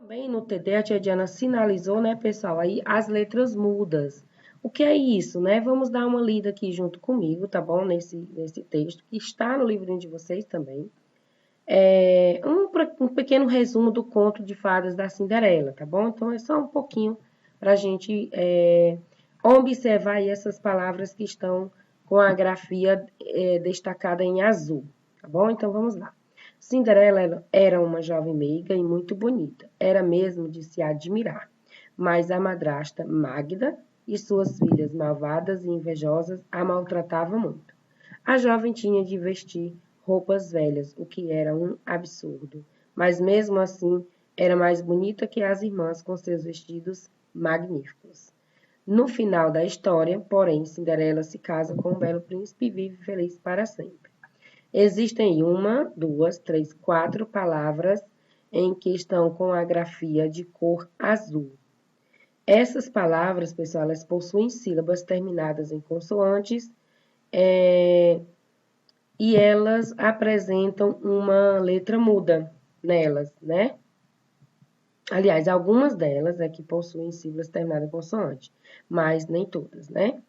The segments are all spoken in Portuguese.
Também no TD, a tia Diana sinalizou, né, pessoal, aí as letras mudas. O que é isso, né? Vamos dar uma lida aqui junto comigo, tá bom? Nesse texto, que está no livrinho de vocês também. Um pequeno resumo do conto de fadas da Cinderela, tá bom? Então, é só um pouquinho para a gente observar aí essas palavras que estão com a grafia destacada em azul, tá bom? Então, vamos lá. Cinderela era uma jovem meiga e muito bonita, era mesmo de se admirar. Mas a madrasta Magda e suas filhas malvadas e invejosas a maltratavam muito. A jovem tinha de vestir roupas velhas, o que era um absurdo, mas mesmo assim era mais bonita que as irmãs com seus vestidos magníficos. No final da história, porém, Cinderela se casa com um belo príncipe e vive feliz para sempre. Existem uma, duas, três, quatro palavras em que estão com a grafia de cor azul. Essas palavras, pessoal, elas possuem sílabas terminadas em consoantes e elas apresentam uma letra muda nelas, né? Aliás, algumas delas é que possuem sílabas terminadas em consoante, mas nem todas, né?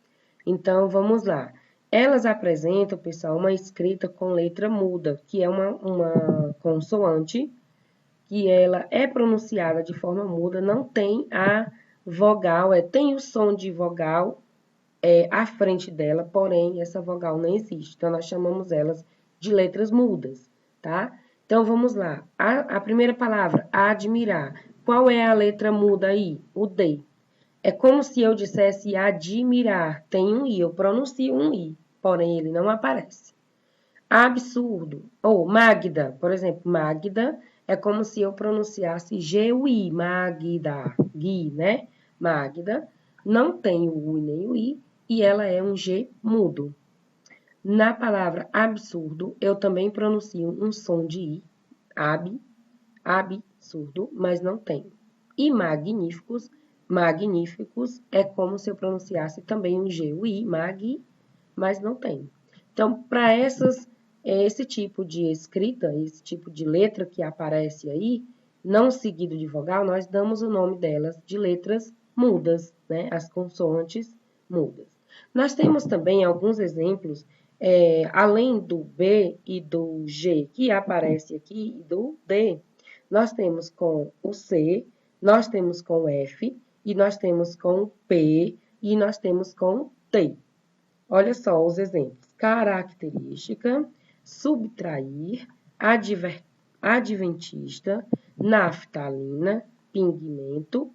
Então, vamos lá. Elas apresentam, pessoal, uma escrita com letra muda, que é uma consoante, que ela é pronunciada de forma muda, não tem a vogal, tem o som de vogal à frente dela, porém, essa vogal não existe. Então, nós chamamos elas de letras mudas, tá? Então, vamos lá. A primeira palavra, admirar. Qual é a letra muda aí? O D. É como se eu dissesse admirar. Tem um I, eu pronuncio um I, porém ele não aparece. Absurdo. Ou Magda, por exemplo, Magda é como se eu pronunciasse G-U-I, Magda, Gui, né? Magda não tem o U nem o I e ela é um G mudo. Na palavra absurdo, eu também pronuncio um som de I, absurdo, mas não tem. E magníficos é como se eu pronunciasse também um G-U-I, mag, mas não tem. Então, para esse tipo de escrita, esse tipo de letra que aparece aí, não seguido de vogal, nós damos o nome delas de letras mudas, né? As consoantes mudas. Nós temos também alguns exemplos, além do B e do G que aparece aqui, e do D, nós temos com o C, nós temos com o F, e nós temos com o P, e nós temos com o T. Olha só os exemplos. Característica, subtrair, adventista, naftalina, pigmento,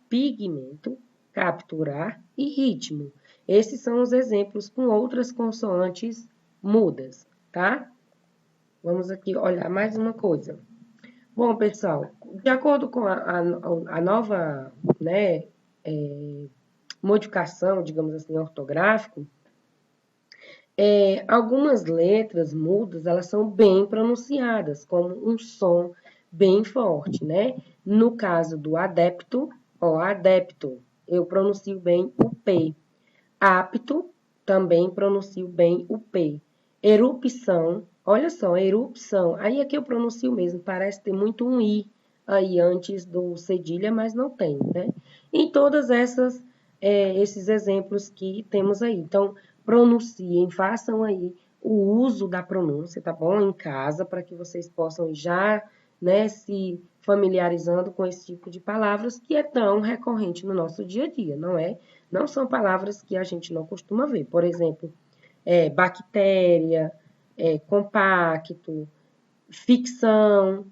capturar e ritmo. Esses são os exemplos com outras consoantes mudas, tá? Vamos aqui olhar mais uma coisa. Bom, pessoal, de acordo com a nova, né, modificação, digamos assim, ortográfica, algumas letras mudas, elas são bem pronunciadas, como um som bem forte, né? No caso do adepto, adepto, eu pronuncio bem o P. Apto, também pronuncio bem o P. Erupção, olha só, erupção. Aí aqui eu pronuncio mesmo, parece ter muito um I aí antes do cedilha, mas não tem, né? Em todas esses exemplos que temos aí. Então, pronunciem, façam aí o uso da pronúncia, tá bom? Em casa, para que vocês possam já, né, se familiarizando com esse tipo de palavras que é tão recorrente no nosso dia a dia, não é? Não são palavras que a gente não costuma ver. Por exemplo, bactéria, compacto, ficção,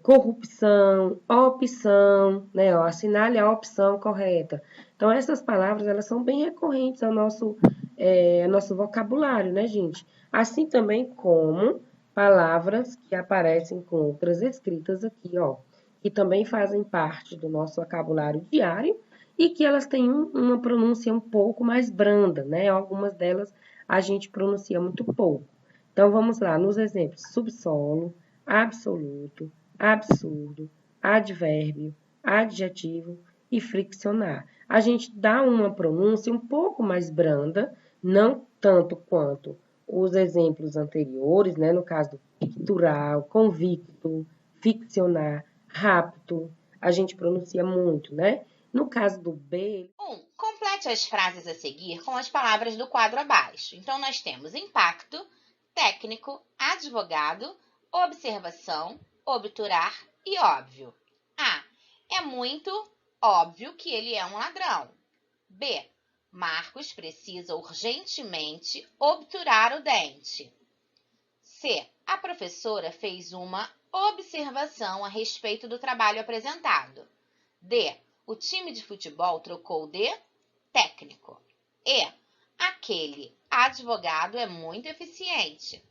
corrupção, opção, né? Ó, assinale a opção correta. Então, essas palavras, elas são bem recorrentes ao nosso vocabulário, né, gente? Assim também como palavras que aparecem com outras escritas aqui, ó, que também fazem parte do nosso vocabulário diário e que elas têm uma pronúncia um pouco mais branda, né? Algumas delas a gente pronuncia muito pouco. Então, vamos lá, nos exemplos: subsolo, absoluto, absurdo, advérbio, adjetivo e friccionar. A gente dá uma pronúncia um pouco mais branda, não tanto quanto os exemplos anteriores, né? No caso do pictural, convicto, ficcionar, rapto, a gente pronuncia muito, né? No caso do B... Complete as frases a seguir com as palavras do quadro abaixo. Então, nós temos impacto, técnico, advogado, observação, obturar e óbvio. A. É muito óbvio que ele é um ladrão. B. Marcos precisa urgentemente obturar o dente. C. A professora fez uma observação a respeito do trabalho apresentado. D. O time de futebol trocou de técnico. E. Aquele advogado é muito eficiente.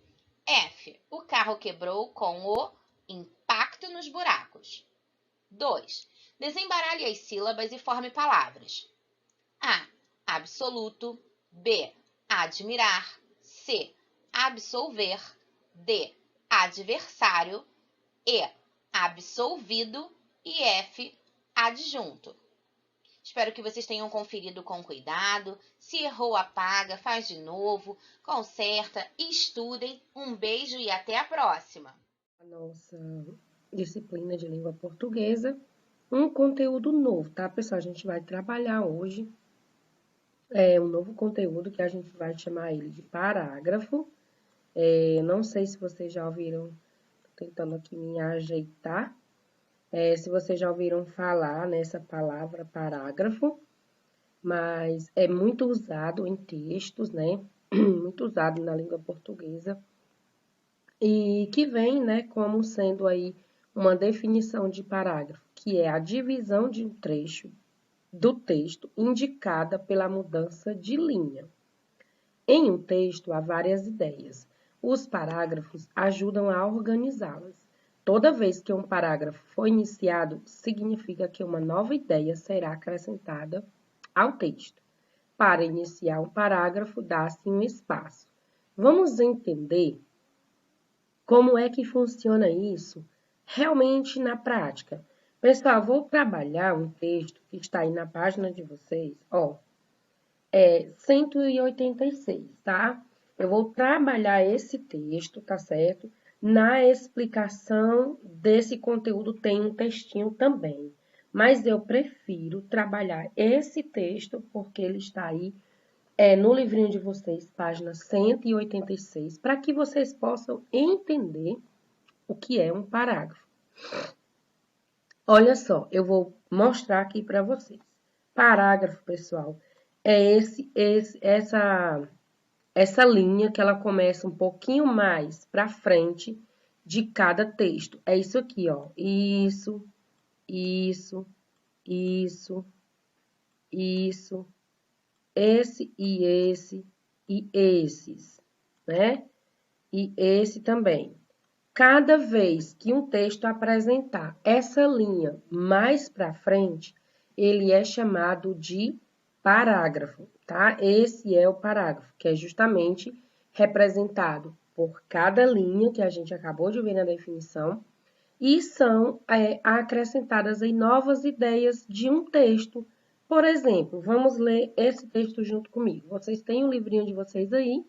F. O carro quebrou com o impacto nos buracos. 2. Desembaralhe as sílabas e forme palavras. A. Absoluto. B. Admirar. C. Absolver. D. Adversário. E. Absolvido. E F. Adjunto. Espero que vocês tenham conferido com cuidado. Se errou, apaga, faz de novo, conserta e estudem. Um beijo e até a próxima! A nossa disciplina de língua portuguesa, um conteúdo novo, tá, pessoal? A gente vai trabalhar hoje um novo conteúdo que a gente vai chamar ele de parágrafo. Não sei se vocês já ouviram, tô tentando aqui me ajeitar. Se vocês já ouviram falar nessa palavra parágrafo, mas é muito usado em textos, né? Muito usado na língua portuguesa. E que vem, né, como sendo aí uma definição de parágrafo, que é a divisão de um trecho do texto indicada pela mudança de linha. Em um texto há várias ideias. Os parágrafos ajudam a organizá-las. Toda vez que um parágrafo for iniciado, significa que uma nova ideia será acrescentada ao texto. Para iniciar um parágrafo, dá-se um espaço. Vamos entender como é que funciona isso realmente na prática. Pessoal, vou trabalhar um texto que está aí na página de vocês, ó, 186, tá? Eu vou trabalhar esse texto, tá certo? Na explicação desse conteúdo tem um textinho também, mas eu prefiro trabalhar esse texto porque ele está aí no livrinho de vocês, página 186, para que vocês possam entender o que é um parágrafo. Olha só, eu vou mostrar aqui para vocês. Parágrafo, pessoal, é essa linha que ela começa um pouquinho mais para frente de cada texto. É isso aqui, ó. Isso, isso, isso, isso, esse e esses, né? E esse também. Cada vez que um texto apresentar essa linha mais para frente, ele é chamado de parágrafo, tá? Esse é o parágrafo, que é justamente representado por cada linha que a gente acabou de ver na definição, e são acrescentadas aí novas ideias de um texto. Por exemplo, vamos ler esse texto junto comigo. Vocês têm o livrinho de vocês aí,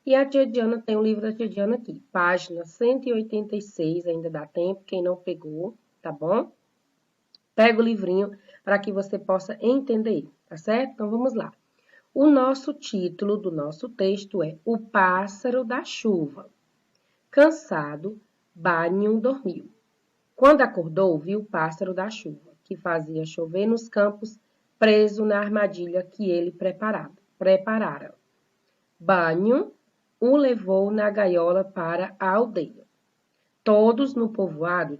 e a tia Diana tem o livro da tia Diana aqui, página 186, ainda dá tempo, quem não pegou, tá bom? Pega o livrinho para que você possa entender, tá certo? Então, vamos lá. O nosso título do nosso texto é O Pássaro da Chuva. Cansado, Banho dormiu. Quando acordou, viu o pássaro da chuva, que fazia chover nos campos, preso na armadilha que ele preparara. Banho o levou na gaiola para a aldeia. Todos no povoado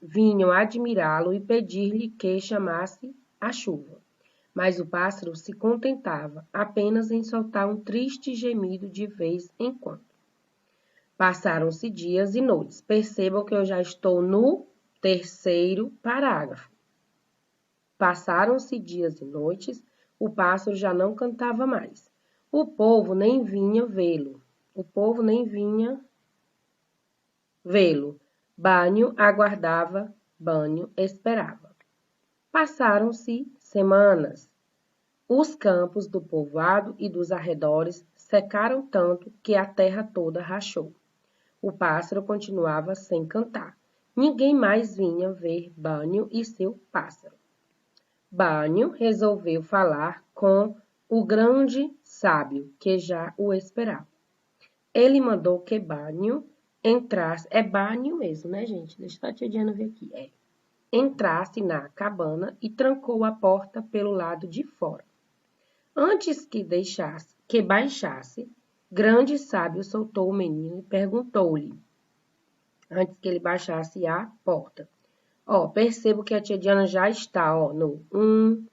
vinham admirá-lo e pedir-lhe que chamasse a chuva. Mas o pássaro se contentava apenas em soltar um triste gemido de vez em quando. Passaram-se dias e noites. Percebam que eu já estou no terceiro parágrafo. Passaram-se dias e noites, o pássaro já não cantava mais. O povo nem vinha vê-lo. Banho aguardava, banho esperava. Passaram-se semanas. Os campos do povoado e dos arredores secaram tanto que a terra toda rachou. O pássaro continuava sem cantar. ninguém mais vinha ver Bânio e seu pássaro. Bânio resolveu falar com o grande sábio, que já o esperava. Ele mandou que Bânio entrasse... É Bânio mesmo, né, gente? Deixa a tia Diana ver aqui. Entrasse na cabana e trancou a porta pelo lado de fora. Antes que baixasse, grande sábio soltou o menino e perguntou-lhe, antes que ele baixasse a porta. Percebo que a tia Diana já está, no 1,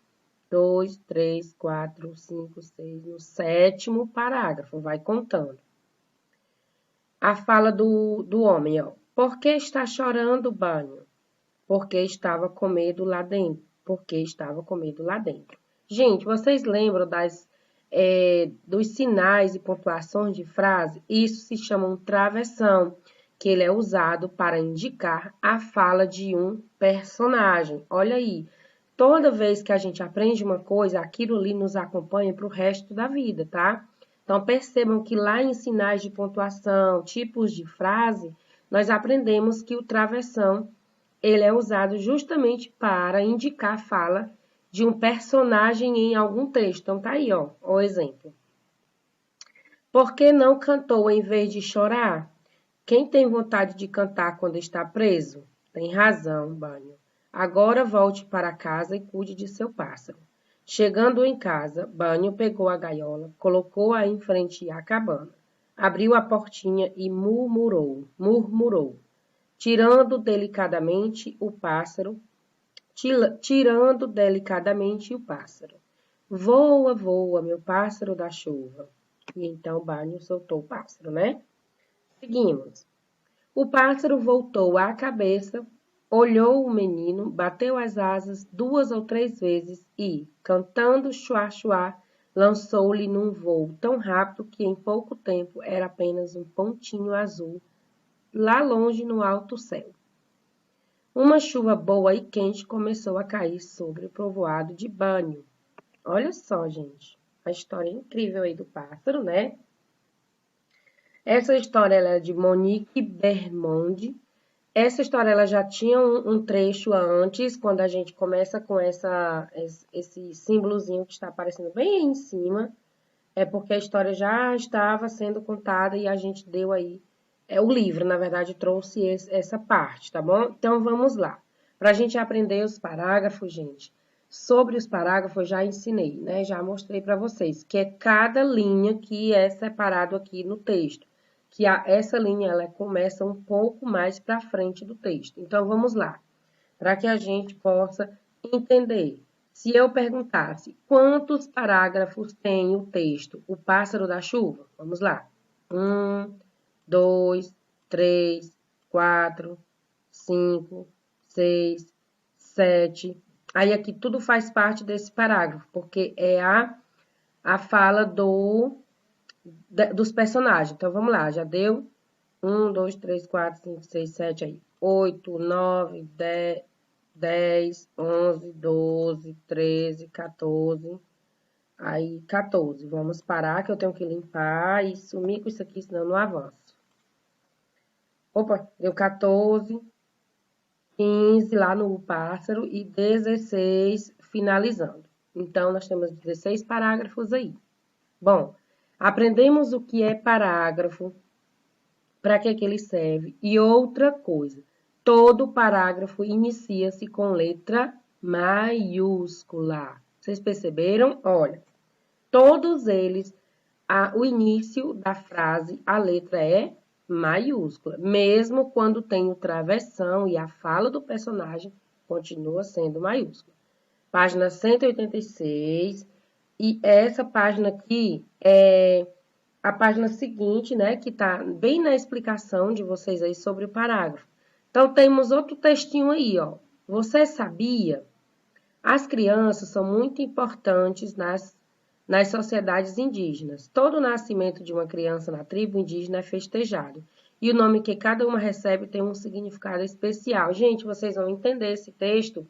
2, 3, 4, 5, 6, no 7º parágrafo, vai contando. A fala do homem, Por que está chorando, Bânio? Porque estava com medo lá dentro. Porque estava com medo lá dentro. Gente, vocês lembram dos sinais e pontuações de frase? Isso se chama um travessão, que ele é usado para indicar a fala de um personagem. Olha aí, toda vez que a gente aprende uma coisa, aquilo ali nos acompanha para o resto da vida, tá? Então, percebam que lá em sinais de pontuação, tipos de frase, nós aprendemos que o travessão ele é usado justamente para indicar a fala de um personagem em algum texto. Então, tá aí, o exemplo. Por que não cantou em vez de chorar? Quem tem vontade de cantar quando está preso? Tem razão, Bânio. Agora volte para casa e cuide de seu pássaro. Chegando em casa, Bânio pegou a gaiola, colocou-a em frente à cabana, abriu a portinha e murmurou. Tirando delicadamente o pássaro. Voa, voa, meu pássaro da chuva. E então Bânio soltou o pássaro, né? Seguimos. O pássaro voltou a cabeça, olhou o menino, bateu as asas 2 ou 3 vezes e, cantando chuá-chuá, lançou-lhe num voo tão rápido que em pouco tempo era apenas um pontinho azul, lá longe no alto céu. Uma chuva boa e quente começou a cair sobre o povoado de Bânio. Olha só, gente, a história incrível aí do pássaro, né? Essa história ela é de Monique Bermonde. Essa história ela já tinha um trecho antes, quando a gente começa com esse símbolozinho que está aparecendo bem aí em cima. É porque a história já estava sendo contada e a gente deu aí... o livro, na verdade, trouxe essa parte, tá bom? Então, vamos lá. Para a gente aprender os parágrafos, gente, sobre os parágrafos eu já ensinei, né? Já mostrei para vocês, que é cada linha que é separado aqui no texto. Que essa linha, ela começa um pouco mais para frente do texto. Então, vamos lá. Para que a gente possa entender. Se eu perguntasse, quantos parágrafos tem o texto O Pássaro da Chuva? Vamos lá. 1, 2, 3, 4, 5, 6, 7. Aí aqui tudo faz parte desse parágrafo, porque é a fala dos personagens. Então, vamos lá, já deu 1, 2, 3, 4, 5, 6, 7, aí. 8, 9, 10, 11, 12, 13, 14... Aí, 14. Vamos parar, que eu tenho que limpar e sumir com isso aqui, senão eu não avanço. Opa, deu 14, 15 lá no pássaro e 16 finalizando. Então, nós temos 16 parágrafos aí. Bom, aprendemos o que é parágrafo, para que ele serve. E outra coisa, todo parágrafo inicia-se com letra maiúscula. Vocês perceberam? Olha, todos eles, o início da frase, a letra é maiúscula. Mesmo quando tem o travessão e a fala do personagem, continua sendo maiúscula. Página 186. E essa página aqui é a página seguinte, né? Que tá bem na explicação de vocês aí sobre o parágrafo. Então, temos outro textinho aí, Você sabia? As crianças são muito importantes nas sociedades indígenas. Todo nascimento de uma criança na tribo indígena é festejado. E o nome que cada uma recebe tem um significado especial. Gente, vocês vão entender esse texto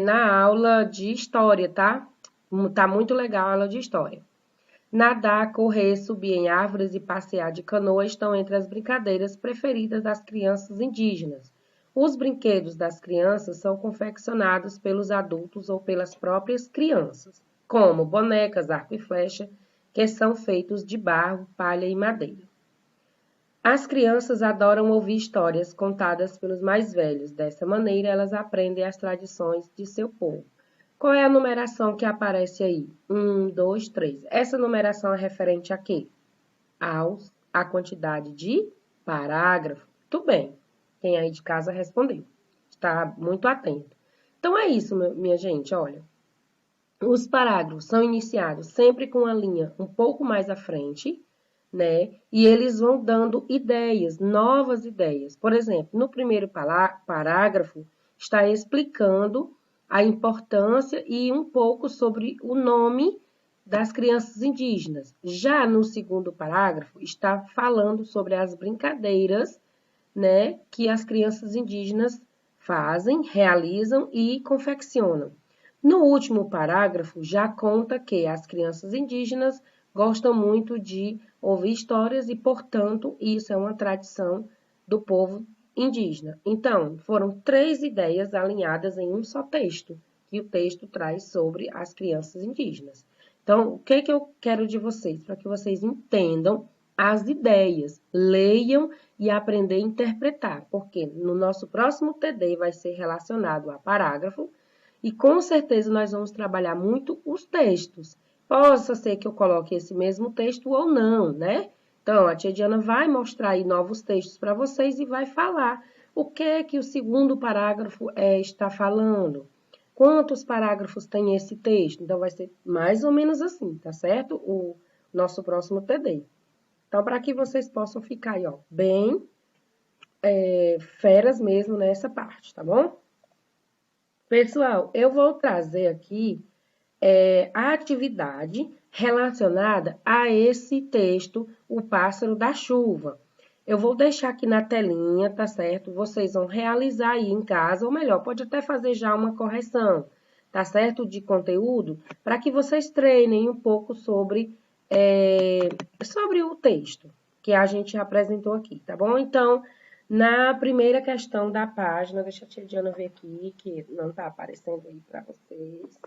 na aula de história, tá? Tá muito legal a aula de história. Nadar, correr, subir em árvores e passear de canoa estão entre as brincadeiras preferidas das crianças indígenas. Os brinquedos das crianças são confeccionados pelos adultos ou pelas próprias crianças, como bonecas, arco e flecha, que são feitos de barro, palha e madeira. As crianças adoram ouvir histórias contadas pelos mais velhos. Dessa maneira, elas aprendem as tradições de seu povo. Qual é a numeração que aparece aí? 1, 2, 3. Essa numeração é referente a quê? A quantidade de parágrafo. Muito bem. Quem aí de casa respondeu. Está muito atento. Então, é isso, minha gente. Olha, os parágrafos são iniciados sempre com a linha um pouco mais à frente, né? E eles vão dando ideias, novas ideias. Por exemplo, no primeiro parágrafo, está explicando a importância e um pouco sobre o nome das crianças indígenas. Já no segundo parágrafo, está falando sobre as brincadeiras, né, que as crianças indígenas fazem, realizam e confeccionam. No último parágrafo, já conta que as crianças indígenas gostam muito de ouvir histórias e, portanto, isso é uma tradição do povo indígena. Então, foram 3 ideias alinhadas em um só texto, que o texto traz sobre as crianças indígenas. Então, o que eu quero de vocês? Para que vocês entendam as ideias, leiam e aprender a interpretar, porque no nosso próximo TD vai ser relacionado a parágrafo e com certeza nós vamos trabalhar muito os textos. Possa ser que eu coloque esse mesmo texto ou não, né? Então, a tia Diana vai mostrar aí novos textos para vocês e vai falar o que o segundo parágrafo está falando. Quantos parágrafos tem esse texto? Então, vai ser mais ou menos assim, tá certo? O nosso próximo TD. Então, para que vocês possam ficar aí, ó, bem feras mesmo nessa parte, tá bom? Pessoal, eu vou trazer aqui a atividade relacionada a esse texto, O Pássaro da Chuva. Eu vou deixar aqui na telinha, tá certo? Vocês vão realizar aí em casa, ou melhor, pode até fazer já uma correção, tá certo? De conteúdo, para que vocês treinem um pouco sobre o texto que a gente apresentou aqui, tá bom? Então, na primeira questão da página, deixa a tia Diana ver aqui, que não tá aparecendo aí para vocês.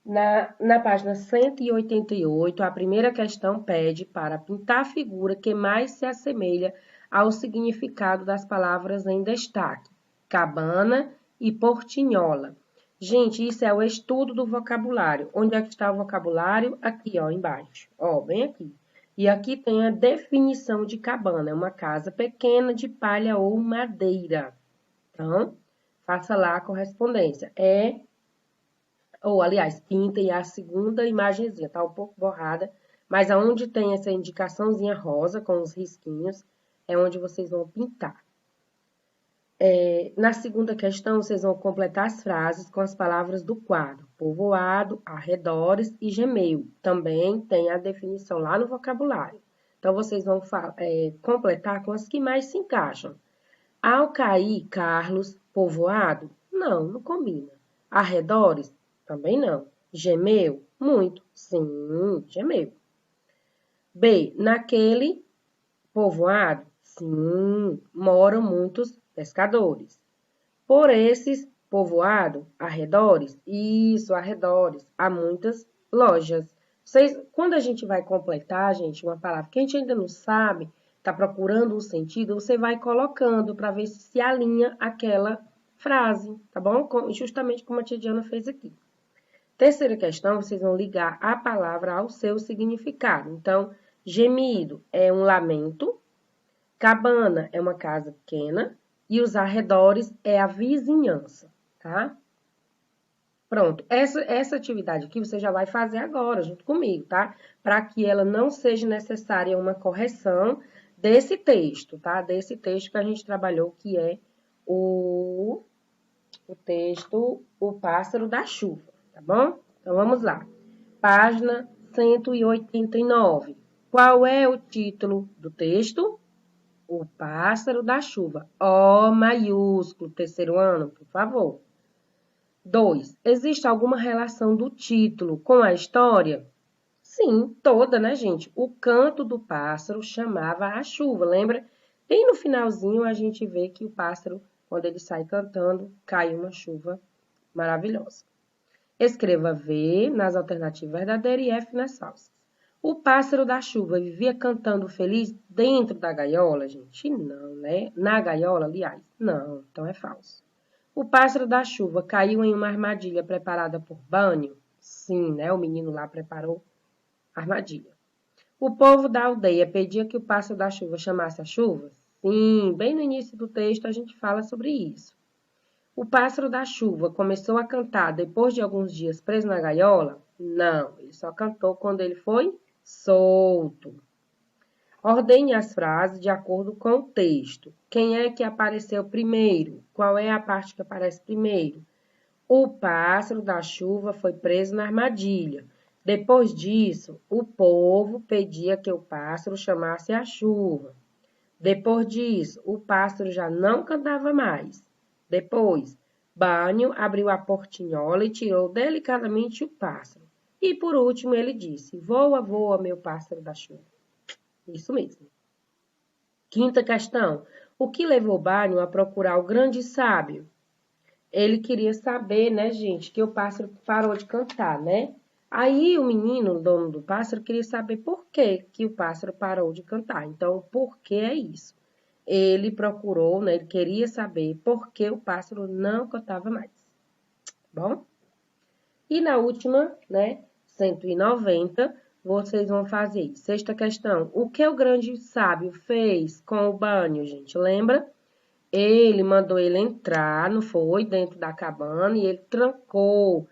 Na página 188, a primeira questão pede para pintar a figura que mais se assemelha ao significado das palavras em destaque, cabana e portinhola. Gente, isso é o estudo do vocabulário. Onde é que está o vocabulário? Aqui, ó, embaixo. Ó, bem aqui. E aqui tem a definição de cabana. É uma casa pequena de palha ou madeira. Então, faça lá a correspondência. Aliás, pintem a segunda imagenzinha. Tá um pouco borrada, mas aonde tem essa indicaçãozinha rosa com os risquinhos, é onde vocês vão pintar. Na segunda questão, vocês vão completar as frases com as palavras do quadro. Povoado, arredores e gemeu. Também tem a definição lá no vocabulário. Então, vocês vão completar com as que mais se encaixam. Alcaí, Carlos, povoado? Não combina. Arredores? Também não. Gemeu? Muito. Sim, gemeu. B, naquele povoado? Sim, moram muitos pescadores. Por esses povoados, arredores, isso, arredores, há muitas lojas. Quando a gente vai completar, gente, uma palavra que a gente ainda não sabe, está procurando um sentido, você vai colocando para ver se alinha aquela frase, tá bom? Justamente como a tia Diana fez aqui. Terceira questão, vocês vão ligar a palavra ao seu significado. Então, gemido é um lamento, cabana é uma casa pequena, e os arredores é a vizinhança, tá? Pronto, essa atividade aqui você já vai fazer agora, junto comigo, tá? Para que ela não seja necessária uma correção desse texto, tá? Desse texto que a gente trabalhou, que é o texto O Pássaro da Chuva, tá bom? Então, vamos lá. Página 189. Qual é o título do texto? O Pássaro da Chuva. O maiúsculo, terceiro ano, por favor. 2. Existe alguma relação do título com a história? Sim, toda, né, gente? O canto do pássaro chamava a chuva. Lembra E no finalzinho a gente vê que o pássaro, quando ele sai cantando, cai uma chuva maravilhosa. Escreva V nas alternativas verdadeira e F nas falsas. O pássaro da chuva vivia cantando feliz dentro da gaiola, gente? Não, né? Na gaiola, aliás. Não, então é falso. O pássaro da chuva caiu em uma armadilha preparada por Bânio? Sim, né? O menino lá preparou a armadilha. O povo da aldeia pedia que o pássaro da chuva chamasse a chuva? Sim, bem no início do texto a gente fala sobre isso. O pássaro da chuva começou a cantar depois de alguns dias preso na gaiola? Não, ele só cantou quando ele foi solto. Ordene as frases de acordo com o texto. Quem é que apareceu primeiro? Qual é a parte que aparece primeiro? O pássaro da chuva foi preso na armadilha. Depois disso, o povo pedia que o pássaro chamasse a chuva. Depois disso, o pássaro já não cantava mais. Depois, Bânio abriu a portinhola e tirou delicadamente o pássaro. E por último, ele disse: voa, voa, meu pássaro da chuva. Isso mesmo. Quinta questão. O que levou Bânio a procurar o grande sábio? Ele queria saber, né, gente, que o pássaro parou de cantar, né? Aí o menino, o dono do pássaro, queria saber por que o pássaro parou de cantar. Então, por que é isso? Ele procurou, né, ele queria saber por que o pássaro não cantava mais. Bom? E na última, né, 190, vocês vão fazer. Sexta questão. O que o grande sábio fez com o Bânio, gente? Lembra? Ele mandou ele entrar, não foi, dentro da cabana, e ele trancou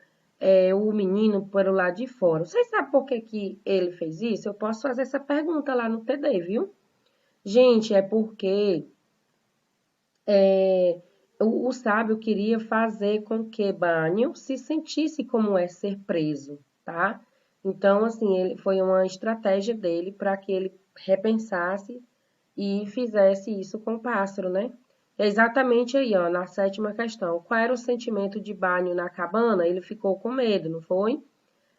o menino para o lado de fora. Vocês sabem por que ele fez isso? Eu posso fazer essa pergunta lá no TD, viu? Gente, é porque o sábio queria fazer com que Bânio se sentisse como é ser preso, tá? Então, assim, foi uma estratégia dele para que ele repensasse e fizesse isso com o pássaro, né? É exatamente aí, ó, na sétima questão. Qual era o sentimento de Bânio na cabana? Ele ficou com medo, não foi?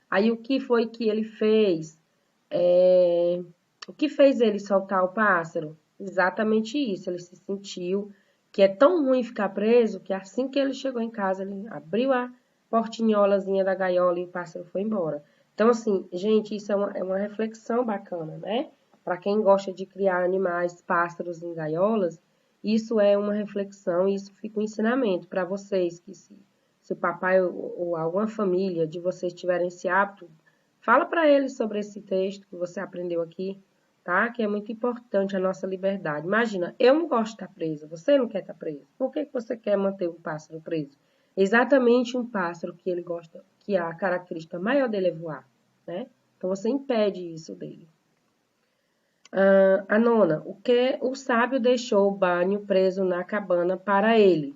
Aí, o que foi que ele fez? O que fez ele soltar o pássaro? Exatamente isso. Ele se sentiu que é tão ruim ficar preso que assim que ele chegou em casa, ele abriu a portinholazinha da gaiola e o pássaro foi embora. Então, assim, gente, isso é uma reflexão bacana, né? Para quem gosta de criar animais, pássaros em gaiolas, isso é uma reflexão e isso fica um ensinamento para vocês, que se o papai ou alguma família de vocês tiverem esse hábito, fala para eles sobre esse texto que você aprendeu aqui, tá? Que é muito importante a nossa liberdade. Imagina, eu não gosto de estar presa, você não quer estar preso. Por que você quer manter um pássaro preso? Exatamente um pássaro que ele gosta, que a característica maior dele é voar, né? Então você impede isso dele. A nona, o que o sábio deixou o Bânio preso na cabana para ele?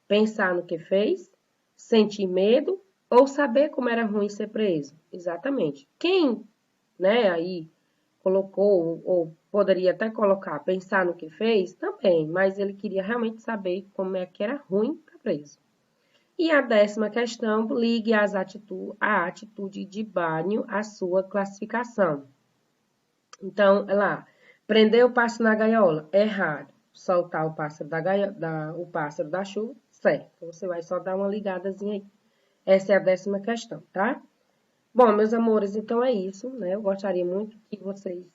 Pensar no que fez? Sentir medo? Ou saber como era ruim ser preso? Exatamente. Quem, né, aí colocou, ou poderia até colocar, pensar no que fez? Também, mas ele queria realmente saber como é que era ruim estar preso. E a 10ª questão, ligue a atitude de Bânio à sua classificação. Então, lá, prender o pássaro na gaiola, errado. Soltar o pássaro o pássaro da chuva, certo. Então, você vai só dar uma ligadazinha aí. Essa é a 10ª questão, tá? Bom, meus amores, então é isso, né? Eu gostaria muito que vocês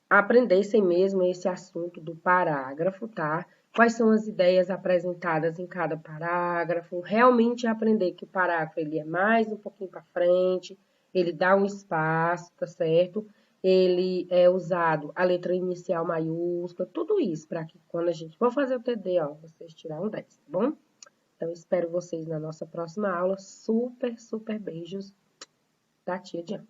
aprendessem mesmo esse assunto do parágrafo, tá? Quais são as ideias apresentadas em cada parágrafo, realmente aprender que o parágrafo ele é mais um pouquinho para frente, ele dá um espaço, tá certo? Ele é usado a letra inicial maiúscula, tudo isso, para que quando a gente for fazer o TD, ó, vocês tirarem 10, tá bom? Então, espero vocês na nossa próxima aula. Super, super beijos da tia Diana.